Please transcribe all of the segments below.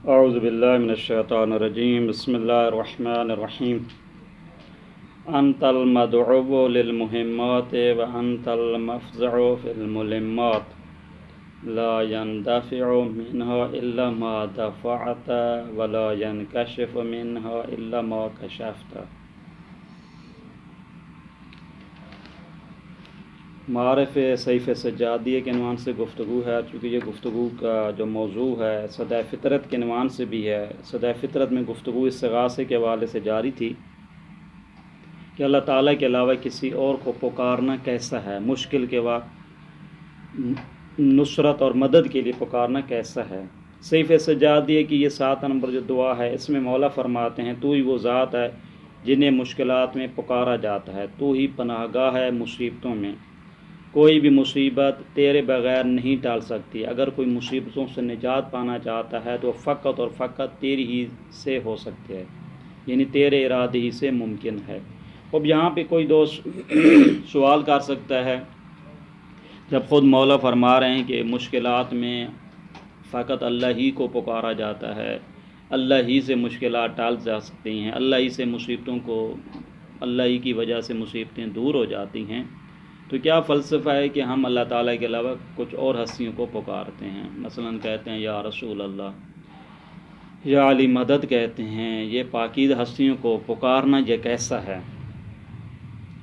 اعوذ باللہ من الشیطان الرجیم بسم اللہ الرحمن الرحیم انت المدعو للمہمات وانت المفزع فی الملمات لا يندفع منها الا ما دفعت ولا ينكشف منها الا ما كشفت۔ معارف سیف سجادیہ کے عنوان سے گفتگو ہے، چونکہ یہ گفتگو کا جو موضوع ہے صدائے فطرت کے عنوان سے بھی ہے۔ صدائے فطرت میں گفتگو استغاثے کے حوالے سے جاری تھی کہ اللہ تعالیٰ کے علاوہ کسی اور کو پکارنا کیسا ہے، مشکل کے وقت نصرت اور مدد کے لیے پکارنا کیسا ہے۔ سیف سجادیہ کی یہ 7 نمبر جو دعا ہے، اس میں مولا فرماتے ہیں تو ہی وہ ذات ہے جنہیں مشکلات میں پکارا جاتا ہے، تو ہی پناہ گاہ ہے مصیبتوں میں، کوئی بھی مصیبت تیرے بغیر نہیں ٹال سکتی۔ اگر کوئی مصیبتوں سے نجات پانا چاہتا ہے تو فقط اور فقط تیری ہی سے ہو سکتے ہے، یعنی تیرے ارادے ہی سے ممکن ہے۔ اب یہاں پہ کوئی دوست سوال کر سکتا ہے، جب خود مولا فرما رہے ہیں کہ مشکلات میں فقط اللہ ہی کو پکارا جاتا ہے، اللہ ہی سے مشکلات ٹال جا سکتی ہیں، اللہ ہی سے مصیبتوں کو، اللہ ہی کی وجہ سے مصیبتیں دور ہو جاتی ہیں، تو کیا فلسفہ ہے کہ ہم اللہ تعالیٰ کے علاوہ کچھ اور ہستیوں کو پکارتے ہیں؟ مثلا کہتے ہیں یا رسول اللہ، یا علی مدد کہتے ہیں، یہ پاکیزہ ہستیوں کو پکارنا یہ کیسا ہے؟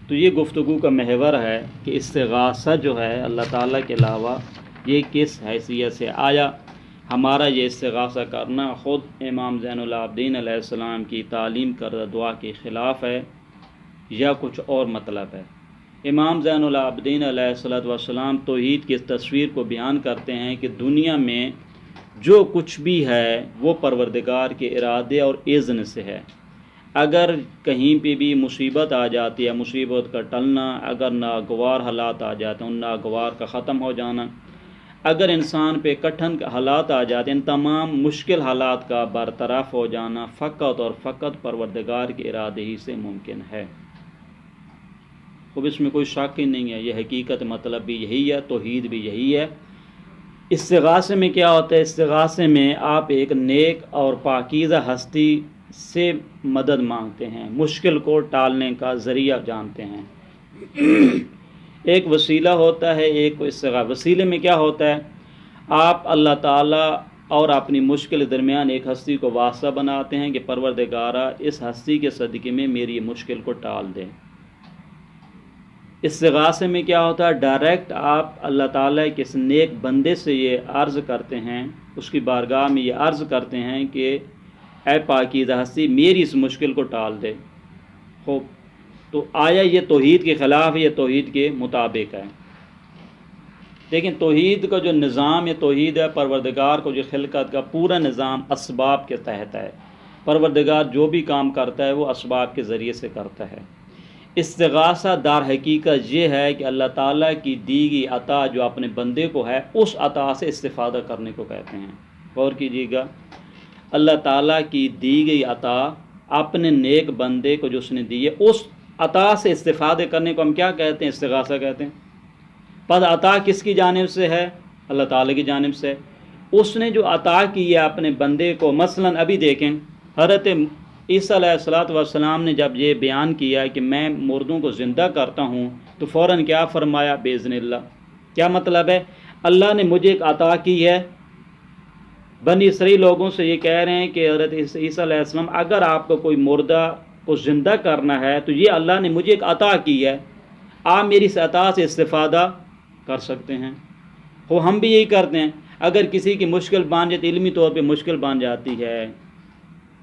تو یہ گفتگو کا محور ہے کہ استغاثہ جو ہے اللہ تعالیٰ کے علاوہ یہ کس حیثیت سے آیا؟ ہمارا یہ استغاثہ کرنا خود امام زین العابدین علیہ السلام کی تعلیم کردہ دعا کے خلاف ہے یا کچھ اور مطلب ہے؟ امام زین العابدین علیہ السلام توحید کی تصویر کو بیان کرتے ہیں کہ دنیا میں جو کچھ بھی ہے وہ پروردگار کے ارادے اور اذن سے ہے۔ اگر کہیں پہ بھی مصیبت آ جاتی ہے، مصیبت کا ٹلنا، اگر ناگوار حالات آ جاتے ہیں ان ناگوار کا ختم ہو جانا، اگر انسان پہ کٹھن حالات آ جاتے ہیں ان تمام مشکل حالات کا برطرف ہو جانا فقط اور فقط پروردگار کے ارادے ہی سے ممکن ہے۔ اب اس میں کوئی شک ہی نہیں ہے، یہ حقیقت مطلب بھی یہی ہے، توحید بھی یہی ہے۔ استغاثے میں کیا ہوتا ہے؟ استغاثے میں آپ ایک نیک اور پاکیزہ ہستی سے مدد مانگتے ہیں، مشکل کو ٹالنے کا ذریعہ جانتے ہیں۔ ایک وسیلہ ہوتا ہے، ایک استغاثہ۔ وسیلے میں کیا ہوتا ہے؟ آپ اللہ تعالیٰ اور اپنی مشکل درمیان ایک ہستی کو واسطہ بناتے ہیں کہ پروردگارہ اس ہستی کے صدقے میں میری یہ مشکل کو ٹال دیں۔ استغاثے میں کیا ہوتا ہے؟ ڈائریکٹ آپ اللہ تعالیٰ کے اس نیک بندے سے یہ عرض کرتے ہیں، اس کی بارگاہ میں یہ عرض کرتے ہیں کہ اے پاکیزہ ہستی میری اس مشکل کو ٹال دے۔ خوب، تو آیا یہ توحید کے خلاف ہے، یہ توحید کے مطابق ہے؟ لیکن توحید کا جو نظام یہ توحید ہے، پروردگار کو جو خلقت کا پورا نظام اسباب کے تحت ہے، پروردگار جو بھی کام کرتا ہے وہ اسباب کے ذریعے سے کرتا ہے۔ استغاثہ دار حقیقت یہ ہے کہ اللہ تعالیٰ کی دی گئی عطا جو اپنے بندے کو ہے اس عطا سے استفادہ کرنے کو کہتے ہیں۔ غور کیجیے گا، اللہ تعالیٰ کی دی گئی عطا اپنے نیک بندے کو جو اس نے دی ہے اس عطا سے استفادے کرنے کو ہم کیا کہتے ہیں؟ استغاثہ کہتے ہیں۔ پس عطا کس کی جانب سے ہے؟ اللہ تعالیٰ کی جانب سے۔ اس نے جو عطا کی ہے اپنے بندے کو، مثلا ابھی دیکھیں حضرت عیسیٰ علیہ السلام نے جب یہ بیان کیا کہ میں مردوں کو زندہ کرتا ہوں تو فوراً کیا فرمایا؟ باذن اللہ۔ کیا مطلب ہے؟ اللہ نے مجھے ایک عطا کی ہے۔ بنی اسرائیل لوگوں سے یہ کہہ رہے ہیں کہ حضرت عیسیٰ علیہ السلام اگر آپ کو کوئی مردہ کو زندہ کرنا ہے تو یہ اللہ نے مجھے ایک عطا کی ہے، آپ میری اس عطا سے استفادہ کر سکتے ہیں۔ وہ ہم بھی یہی کرتے ہیں، اگر کسی کی مشکل بن جاتی، علمی طور پہ مشکل بن جاتی ہے،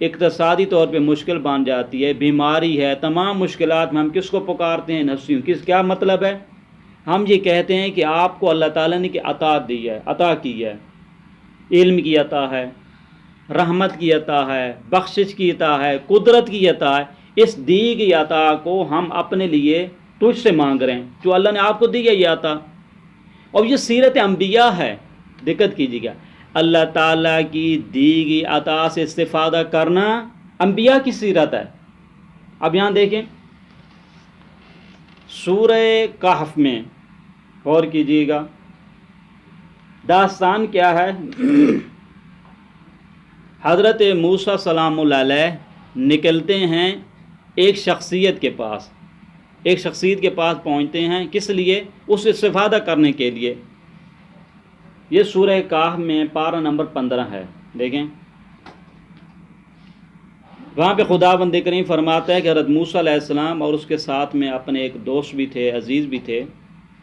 اقتصادی طور پہ مشکل بن جاتی ہے، بیماری ہے، تمام مشکلات میں ہم کس کو پکارتے ہیں؟ ہستیوں۔ کیا مطلب ہے؟ ہم یہ کہتے ہیں کہ آپ کو اللہ تعالیٰ نے کہ عطا دی ہے، عطا کی ہے، علم کی عطا ہے، رحمت کی عطا ہے، بخشش کی عطا ہے، قدرت کی عطا ہے۔ اس دی گئی عطا کو ہم اپنے لیے تجھ سے مانگ رہے ہیں جو اللہ نے آپ کو دی ہے یہ عطا۔ اور یہ سیرت انبیاء ہے، دقت کیجیے گا، اللہ تعالیٰ کی دی گئی عطا سے استفادہ کرنا انبیاء کی سیرت ہے۔ اب یہاں دیکھیں سورہ کہف میں غور کیجیے گا، داستان کیا ہے؟ حضرت موسیٰ سلام اللہ علیہ نکلتے ہیں ایک شخصیت کے پاس، ایک شخصیت کے پاس پہنچتے ہیں، کس لیے؟ اس سے استفادہ کرنے کے لیے۔ یہ سورہ کہف میں پارہ نمبر 15 ہے، دیکھیں وہاں پہ خداوند کریم فرماتا ہے کہ حضرت موسیٰ علیہ السلام اور اس کے ساتھ میں اپنے ایک دوست بھی تھے، عزیز بھی تھے،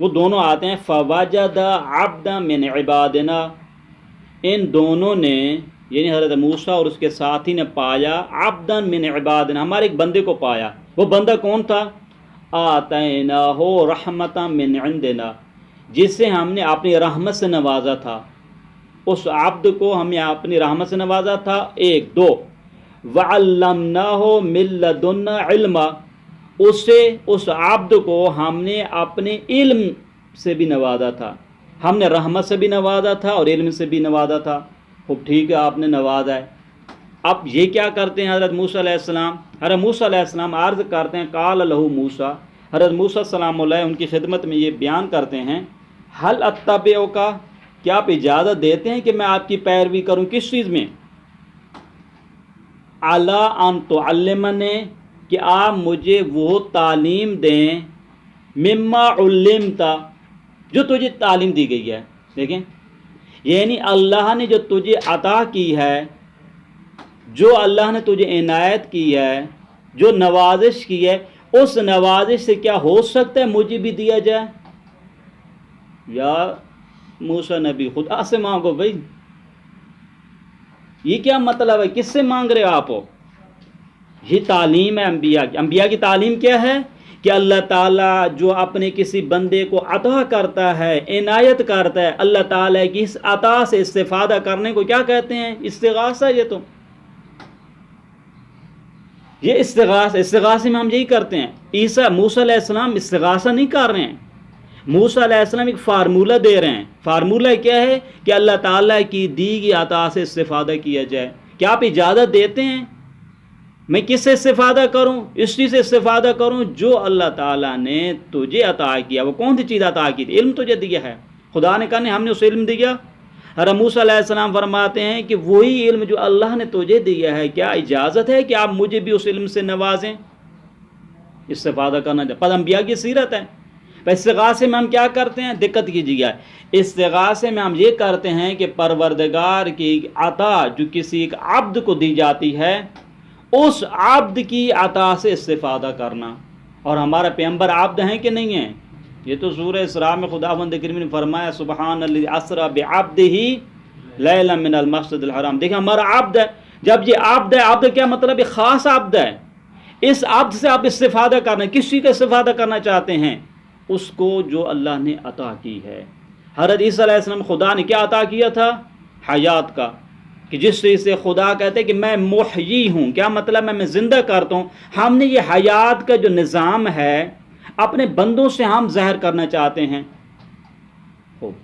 وہ دونوں آتے ہیں، فوجد عبدا من عبادنا، ان دونوں نے یعنی حضرت موسیٰ اور اس کے ساتھی نے پایا عبدا من عبادنا، ہمارے ایک بندے کو پایا۔ وہ بندہ کون تھا؟ آتیناہ رحمتا من عندنا، جسے ہم نے اپنی رحمت سے نوازا تھا، اس عبد کو ہم نے اپنی رحمت سے نوازا تھا۔ ایک، دو، وعلمناہ من لدنا علما، اسے اس عبد کو ہم نے اپنے علم سے بھی نوازا تھا، ہم نے رحمت سے بھی نوازا تھا اور علم سے بھی نوازا تھا۔ خوب ٹھیک ہے، آپ نے نوازا ہے۔ اب یہ کیا کرتے ہیں حضرت موسیٰ علیہ السلام؟ حضرت موسیٰ علیہ السلام عرض کرتے ہیں، قال لہ موسیٰ، حضرت موسیٰ السلام علیہ ان کی خدمت میں یہ بیان کرتے ہیں، حل اتبعک، کیا آپ اجازت دیتے ہیں کہ میں آپ کی پیروی کروں؟ کس چیز میں؟ علی ان تعلمنی، کہ آپ مجھے وہ تعلیم دیں، مما علمت، جو تجھے تعلیم دی گئی ہے۔ دیکھیں، یعنی اللہ نے جو تجھے عطا کی ہے، جو اللہ نے تجھے عنایت کی ہے، جو نوازش کی ہے، اس نوازش سے کیا ہو سکتا ہے مجھے بھی دیا جائے؟ یا موسیٰ نبی خدا سے مانگو بھائی، یہ کیا مطلب ہے؟ کس سے مانگ رہے ہو آپ؟ یہ تعلیم ہے انبیاء کی۔ انبیاء کی تعلیم کیا ہے؟ کہ اللہ تعالیٰ جو اپنے کسی بندے کو عطا کرتا ہے، عنایت کرتا ہے، اللہ تعالیٰ کی اس عطا سے استفادہ کرنے کو کیا کہتے ہیں؟ استغاثہ۔ یہ استغاثے میں ہم یہی کرتے ہیں۔ موسیٰ علیہ السلام استغاثہ نہیں کر رہے ہیں، موسیٰ علیہ السلام ایک فارمولہ دے رہے ہیں۔ فارمولہ کیا ہے؟ کہ اللہ تعالیٰ کی دی گئی عطا سے استفادہ کیا جائے۔ کیا آپ اجازت دیتے ہیں میں کس سے استفادہ کروں؟ اس چیز سے استفادہ کروں جو اللہ تعالیٰ نے تجھے عطا کیا۔ وہ کون سی چیز عطا کی تھی؟ علم تجھے دیا ہے، خدا نے کہا نہیں ہم نے اسے علم دیا۔ حضرت موسیٰ علیہ السلام فرماتے ہیں کہ وہی علم جو اللہ نے تجھے دیا ہے، کیا اجازت ہے کہ آپ مجھے بھی اس علم سے نوازیں، استفادہ کرنا چاہتے؟ پر انبیاء کی سیرت ہے۔ استغاثے میں ہم کیا کرتے ہیں؟ دقت کیجیے گا، استغاثے میں ہم یہ کرتے ہیں کہ پروردگار کی عطا جو کسی ایک عبد کو دی جاتی ہے، اس عبد کی عطا سے استفادہ کرنا۔ اور ہمارا پیغمبر عبد ہیں کہ نہیں ہیں؟ یہ تو سورہ اسراء میں خداوند کریم نے فرمایا، سبحان الذی اسری بعبدہ لیلا من المسجد الحرام۔ دیکھیں ہمارا عبد ہے۔ جب یہ عبد ہے، عبد کیا مطلب؟ یہ خاص عبد ہے۔ اس عبد سے آپ استفادہ کرنا، کس چیز کا استفادہ کرنا چاہتے ہیں؟ اس کو جو اللہ نے عطا کی ہے۔ حضرت عیسیٰ علیہ السلام خدا نے کیا عطا کیا تھا؟ حیات کا، کہ جس چیز سے خدا کہتے ہیں کہ میں محیی ہوں، کیا مطلب میں زندہ کرتا ہوں۔ ہم نے یہ حیات کا جو نظام ہے اپنے بندوں سے ہم ظاہر کرنا چاہتے ہیں۔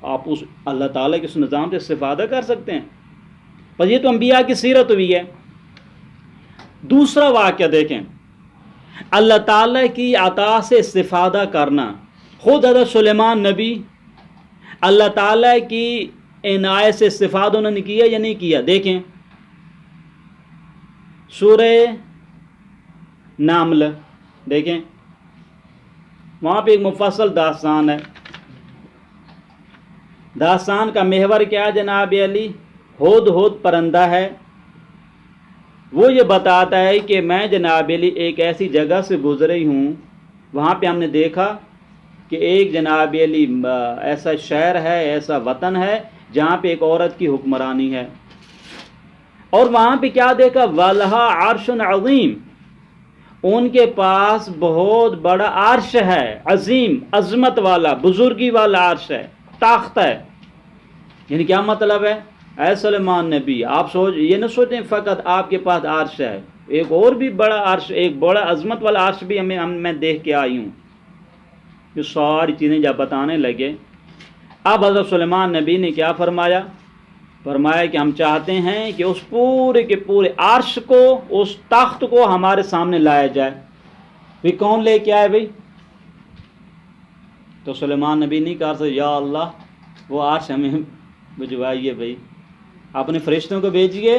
آپ اس اللہ تعالیٰ کے اس نظام سے استفادہ کر سکتے ہیں، پر یہ تو انبیاء کی سیرت ہوئی ہے۔ دوسرا واقعہ دیکھیں، اللہ تعالیٰ کی عطا سے استفادہ کرنا۔ خود حضرت سلیمان نبی اللہ تعالیٰ کی عنایت سے استفادہ انہوں نے کیا یا نہیں کیا؟ دیکھیں سورہ نمل، دیکھیں وہاں پہ ایک مفصل داستان ہے۔ داستان کا محور کیا ہے جناب علی؟ ہدہد پرندہ ہے، وہ یہ بتاتا ہے کہ میں جناب علی ایک ایسی جگہ سے گزری ہوں، وہاں پہ ہم نے دیکھا کہ ایک جناب علی ایسا شہر ہے، ایسا وطن ہے جہاں پہ ایک عورت کی حکمرانی ہے، اور وہاں پہ کیا دیکھا؟ وَلَهَا عَرْشٌ عَظِيمٌ، ان کے پاس بہت بڑا عرش ہے، عظیم، عظمت والا، بزرگی والا عرش ہے، تخت ہے۔ یعنی کیا مطلب ہے؟ اے سلیمان نبی، آپ یہ نہ سوچیں فقط آپ کے پاس عرش ہے، ایک اور بھی بڑا عرش، ایک بڑا عظمت والا عرش بھی میں دیکھ کے آئی ہوں۔ یہ ساری چیزیں جب بتانے لگے، اب حضرت سلیمان نبی نے کیا فرمایا؟ فرمایا کہ ہم چاہتے ہیں کہ اس پورے کے پورے عرش کو، اس تخت کو ہمارے سامنے لایا جائے۔ بھی کون لے کے آئے بھائی؟ تو سلیمان نبی نہیں کہا یا اللہ وہ عرش ہمیں بھجوائیے بھائی، اپنے فرشتوں کو بھیجیے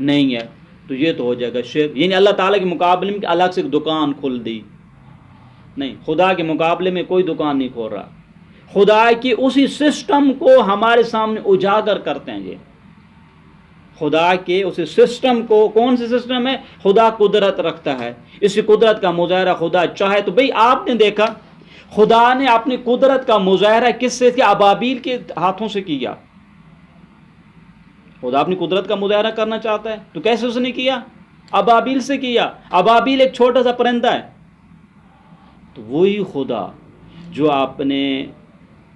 نہیں ہے تو یہ تو ہو جائے گا شرک. یعنی اللہ تعالیٰ کے مقابلے میں الگ سے ایک دکان کھول دی. نہیں، خدا کے مقابلے میں کوئی دکان نہیں کھول رہا. خدا کی اسی سسٹم کو ہمارے سامنے اجاگر کرتے ہیں. یہ خدا کے اسی سسٹم کو، کون سے سسٹم ہے؟ خدا قدرت رکھتا ہے، اسی قدرت کا مظاہرہ خدا چاہے تو بھئی آپ نے دیکھا خدا نے اپنی قدرت کا مظاہرہ کس سے کیا؟ ابابیل کے ہاتھوں سے کیا. خدا اپنی قدرت کا مظاہرہ کرنا چاہتا ہے تو کیسے اس نے کیا؟ ابابیل سے کیا. ابابیل ایک چھوٹا سا پرندہ ہے. تو وہی خدا جو اپنے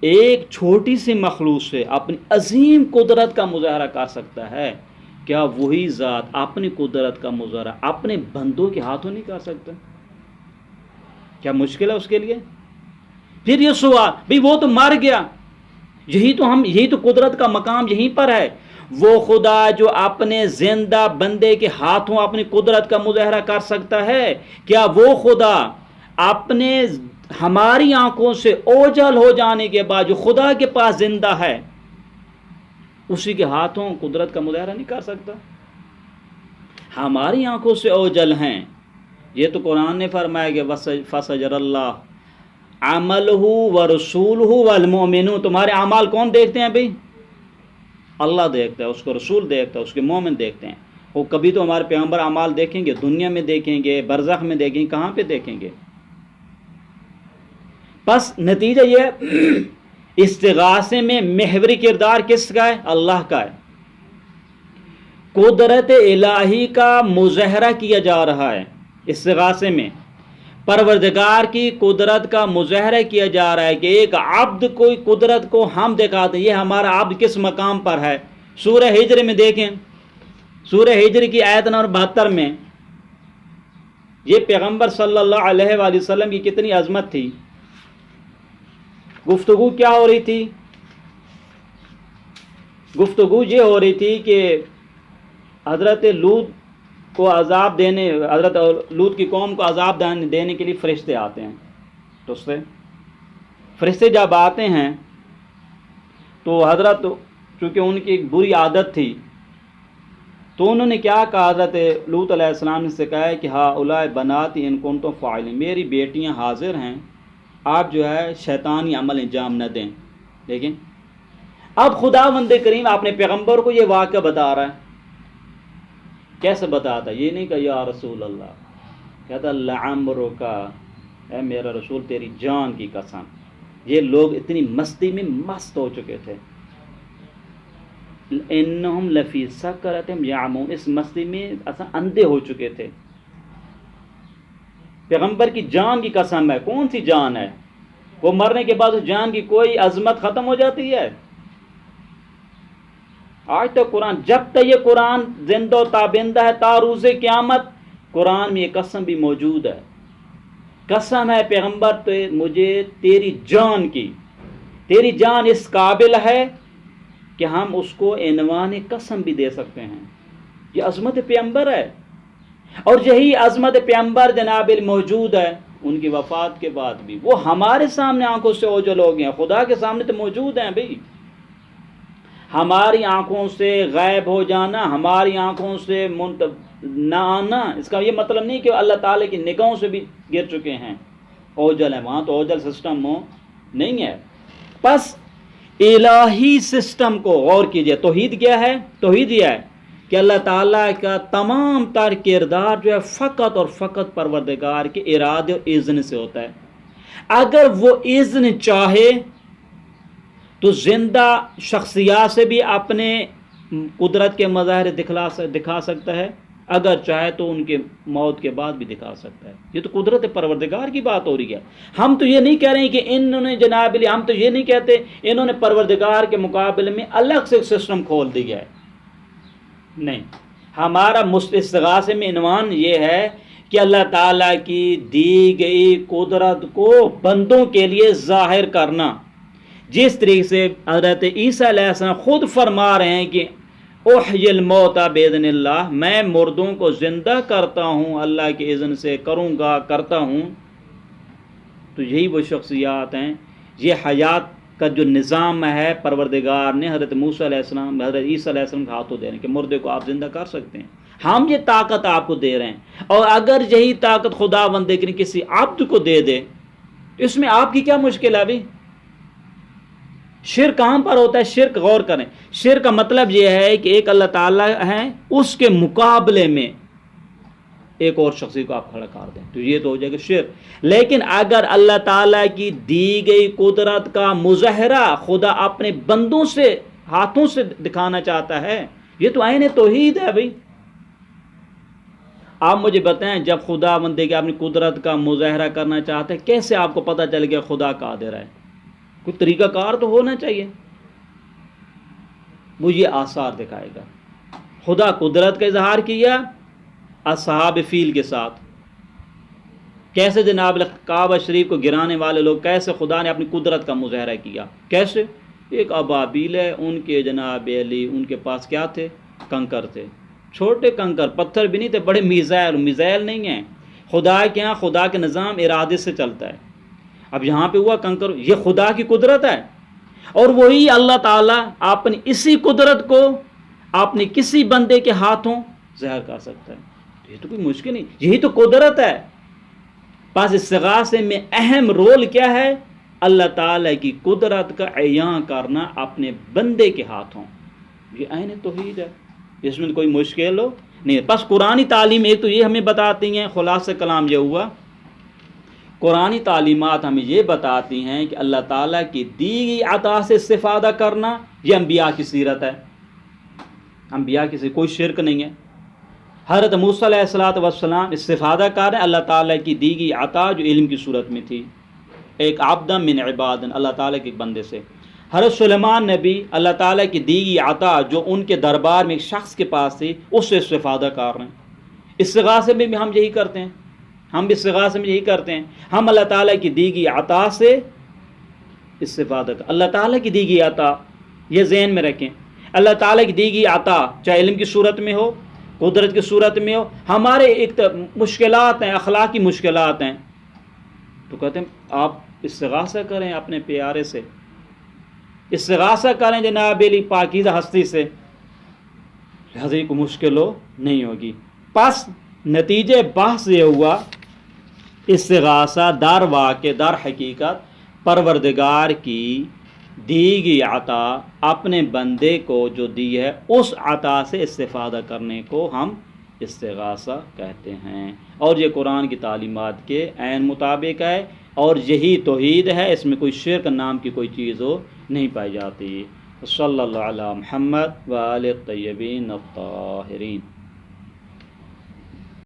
ایک چھوٹی سی مخلوق سے اپنی عظیم قدرت کا مظاہرہ کر سکتا ہے، کیا وہی ذات اپنی قدرت کا مظاہرہ اپنے بندوں کے ہاتھوں نہیں کر سکتا؟ کیا مشکل ہے اس کے لیے؟ پھر یہ سوال، بھئی وہ تو مر گیا، یہی تو قدرت کا مقام یہیں پر ہے. وہ خدا جو اپنے زندہ بندے کے ہاتھوں اپنی قدرت کا مظاہرہ کر سکتا ہے، کیا وہ خدا اپنے ہماری آنکھوں سے اوجھل ہو جانے کے بعد جو خدا کے پاس زندہ ہے اسی کے ہاتھوں قدرت کا مظاہرہ نہیں کر سکتا؟ ہماری آنکھوں سے اوجھل ہیں. یہ تو قرآن نے فرمایا کہ فَسَجَرَ اللَّهُ عَمَلُهُ وَرَسُولُهُ وَالْمُؤْمِنُونَ. تمہارے اعمال کون دیکھتے ہیں بھئی؟ اللہ دیکھتا ہے، اس کو رسول دیکھتا ہے، اس کے مومن دیکھتے ہیں. وہ کبھی تو ہمارے پیغمبر اعمال دیکھیں گے؟ دنیا میں دیکھیں گے، برزخ میں دیکھیں گے، کہاں پہ دیکھیں گے؟ بس نتیجہ یہ استغاثے میں محوری کردار کس کا ہے؟ اللہ کا ہے. قدرت الہی کا مظاہرہ کیا جا رہا ہے استغاثے میں. پروردگار کی قدرت کا مظاہرہ کیا جا رہا ہے کہ ایک عبد کوئی قدرت کو ہم دکھاتے ہیں، یہ ہمارا عبد کس مقام پر ہے. سورہ ہجر میں دیکھیں، سورہ ہجر کی آیت نمبر 72 میں یہ پیغمبر صلی اللہ علیہ وآلہ وسلم کی کتنی عظمت تھی. گفتگو کیا ہو رہی تھی؟ گفتگو یہ ہو رہی تھی کہ حضرت لوط کو عذاب دینے، حضرت لوط کی قوم کو عذاب دینے کے لیے فرشتے آتے ہیں. تو اس سے فرشتے جب آتے ہیں تو حضرت، چونکہ ان کی ایک بری عادت تھی، تو انہوں نے کیا کہا؟ حضرت لوط علیہ السلام نے سے کہا ہے کہ ہؤلاء بناتی ان کنتم فاعلین، میری بیٹیاں حاضر ہیں، آپ جو ہے شیطانی عمل انجام نہ دیں. لیکن اب خداوند کریم اپنے پیغمبر کو یہ واقعہ بتا رہا ہے. کیسے بتاتا؟ یہ نہیں کہ یا رسول اللہ، کہتا لعمرک، اے میرا رسول تیری جان کی قسم. یہ لوگ اتنی مستی میں مست ہو چکے تھے. انہم لفی سکرتہم یعمہون، اس مستی میں اصلا اندھے ہو چکے تھے. پیغمبر کی جان کی قسم ہے. کون سی جان ہے؟ وہ مرنے کے بعد اس جان کی کوئی عظمت ختم ہو جاتی ہے؟ آج تک قرآن، جب تک یہ قرآن زندہ و تابندہ ہے تا روز قیامت، قرآن میں یہ قسم بھی موجود ہے. قسم ہے پیغمبر تو مجھے تیری جان کی، تیری جان اس قابل ہے کہ ہم اس کو عنوان قسم بھی دے سکتے ہیں. یہ عظمت پیغمبر ہے. اور یہی عظمت پیغمبر جناب موجود ہے ان کی وفات کے بعد بھی. وہ ہمارے سامنے آنکھوں سے اوجھل ہو گئے ہیں، خدا کے سامنے تو موجود ہیں بھئی. ہماری آنکھوں سے غائب ہو جانا، ہماری آنکھوں سے نہ آنا، اس کا یہ مطلب نہیں کہ اللہ تعالیٰ کی نگاہوں سے بھی گر چکے ہیں، اوجھل ہیں. وہاں تو اوجھل سسٹم نہیں ہے. بس الہی سسٹم کو غور کیجئے. توحید کیا ہے؟ توحید یہ ہے کہ اللہ تعالیٰ کا تمام تر کردار جو ہے فقط اور فقط پروردگار کے ارادے اور اذن سے ہوتا ہے. اگر وہ اذن چاہے تو زندہ شخصیات سے بھی اپنے قدرت کے مظاہر دکھا سکتا ہے، اگر چاہے تو ان کے موت کے بعد بھی دکھا سکتا ہے. یہ تو قدرت پروردگار کی بات ہو رہی ہے. ہم تو یہ نہیں کہہ رہے ہیں کہ انہوں نے جناب علی، ہم تو یہ نہیں کہتے انہوں نے پروردگار کے مقابلے میں الگ سے سسٹم کھول دیا ہے. نہیں، ہمارا استغاثے میں عنوان یہ ہے کہ اللہ تعالیٰ کی دی گئی قدرت کو بندوں کے لیے ظاہر کرنا. جس طریقے سے حضرت عیسیٰ علیہ السلام خود فرما رہے ہیں کہ احیی الموتى باذن اللہ، میں مردوں کو زندہ کرتا ہوں اللہ کے اذن سے، کرتا ہوں. تو یہی وہ شخصیات ہیں، یہ حیات کا جو نظام ہے پروردگار نے حضرت موسیٰ علیہ السلام حضرت عیسیٰ علیہ السلام کے ہاتھوں دے رہے ہیں کہ مردے کو آپ زندہ کر سکتے ہیں، ہم یہ طاقت آپ کو دے رہے ہیں، اور اگر یہی طاقت خدا بند کسی عبد کو دے دے تو اس میں آپ کی کیا مشکل ہے؟ ابھی شرک کہاں پر ہوتا ہے؟ شرک غور کریں، شرک کا مطلب یہ ہے کہ ایک اللہ تعالیٰ ہے، اس کے مقابلے میں ایک اور شخصی کو آپ کھڑا کر دیں، تو یہ تو ہو جائے گا شرک۔ لیکن اگر اللہ تعالیٰ کی دی گئی قدرت کا مظاہرہ خدا اپنے بندوں سے ہاتھوں سے دکھانا چاہتا ہے، یہ تو عین توحید ہے بھائی۔ آپ مجھے بتائیں، جب خدا بندے کی اپنی قدرت کا مظاہرہ کرنا چاہتے ہیں، کیسے آپ کو پتہ چل گیا خدا قادر ہے؟ کوئی طریقہ کار تو ہونا چاہیے، وہ یہ آثار دکھائے گا۔ خدا قدرت کا اظہار کیا اصحاب فیل کے ساتھ، کیسے جناب کعبہ شریف کو گرانے والے لوگ، کیسے خدا نے اپنی قدرت کا مظاہرہ کیا، کیسے؟ ایک ابابیل ہے، ان کے جناب علی ان کے پاس کیا تھے؟ کنکر تھے، چھوٹے کنکر، پتھر بھی نہیں تھے، بڑے میزائل نہیں ہیں۔ خدا کے ہاں خدا کے نظام ارادے سے چلتا ہے۔ اب یہاں پہ ہوا کنکر، یہ خدا کی قدرت ہے، اور وہی اللہ تعالیٰ اپنی اسی قدرت کو اپنے کسی بندے کے ہاتھوں ظاہر کر سکتا ہے۔ یہ تو کوئی مشکل نہیں، یہی تو قدرت ہے۔ پس استغاثے میں اہم رول کیا ہے؟ اللہ تعالیٰ کی قدرت کا اعیان کرنا اپنے بندے کے ہاتھوں، یہ عین توحید ہے، اس میں کوئی مشکل ہو نہیں۔ بس قرآنی تعلیم ایک تو یہ ہمیں بتاتی ہیں، خلاصہ کلام یہ ہوا، قرآنی تعلیمات ہمیں یہ بتاتی ہیں کہ اللہ تعالیٰ کی دی گئی عطا سے استفادہ کرنا یہ انبیاء کی سیرت ہے، انبیاء کی کوئی شرک نہیں ہے۔ حضرت موسیٰ علیہ السلام استفادہ کر رہے ہیں اللہ تعالیٰ کی دی گئی عطا جو علم کی صورت میں تھی، ایک عبدا من عباد، اللہ تعالیٰ کے بندے سے۔ حضرت سلیمان نبی اللہ تعالیٰ کی دی گئی عطا جو ان کے دربار میں ایک شخص کے پاس تھی، اس سے استفادہ کر رہے ہیں۔ استغاثے میں بھی ہم یہی کرتے ہیں، ہم بھی استغاثے میں یہی کرتے ہیں، ہم اللہ تعالیٰ کی دی گئی عطا سے استفادہ کر، اللہ تعالیٰ کی دی گئی عطا یہ ذہن میں رکھیں، اللہ تعالیٰ کی دی گئی عطا چاہے علم کی صورت میں ہو، قدرت کی صورت میں ہو، ہمارے ایک مشکلات ہیں، اخلاقی مشکلات ہیں، تو کہتے ہیں آپ استغاثہ کریں اپنے پیارے سے، استغاثہ کریں جناب علی پاکیزہ ہستی سے، لہذا کو مشکل ہو نہیں ہوگی۔ پس نتیجہ بحث یہ ہوا، استغاثہ در واقع در حقیقت پروردگار کی دی گئی عطا اپنے بندے کو جو دی ہے اس عطا سے استفادہ کرنے کو ہم استغاثہ کہتے ہیں، اور یہ قرآن کی تعلیمات کے عین مطابق ہے، اور یہی توحید ہے، اس میں کوئی شرک نام کی کوئی چیز ہو نہیں پائی جاتی۔ صلی اللہ علی محمد و آلہ الطیبین الطاہرین۔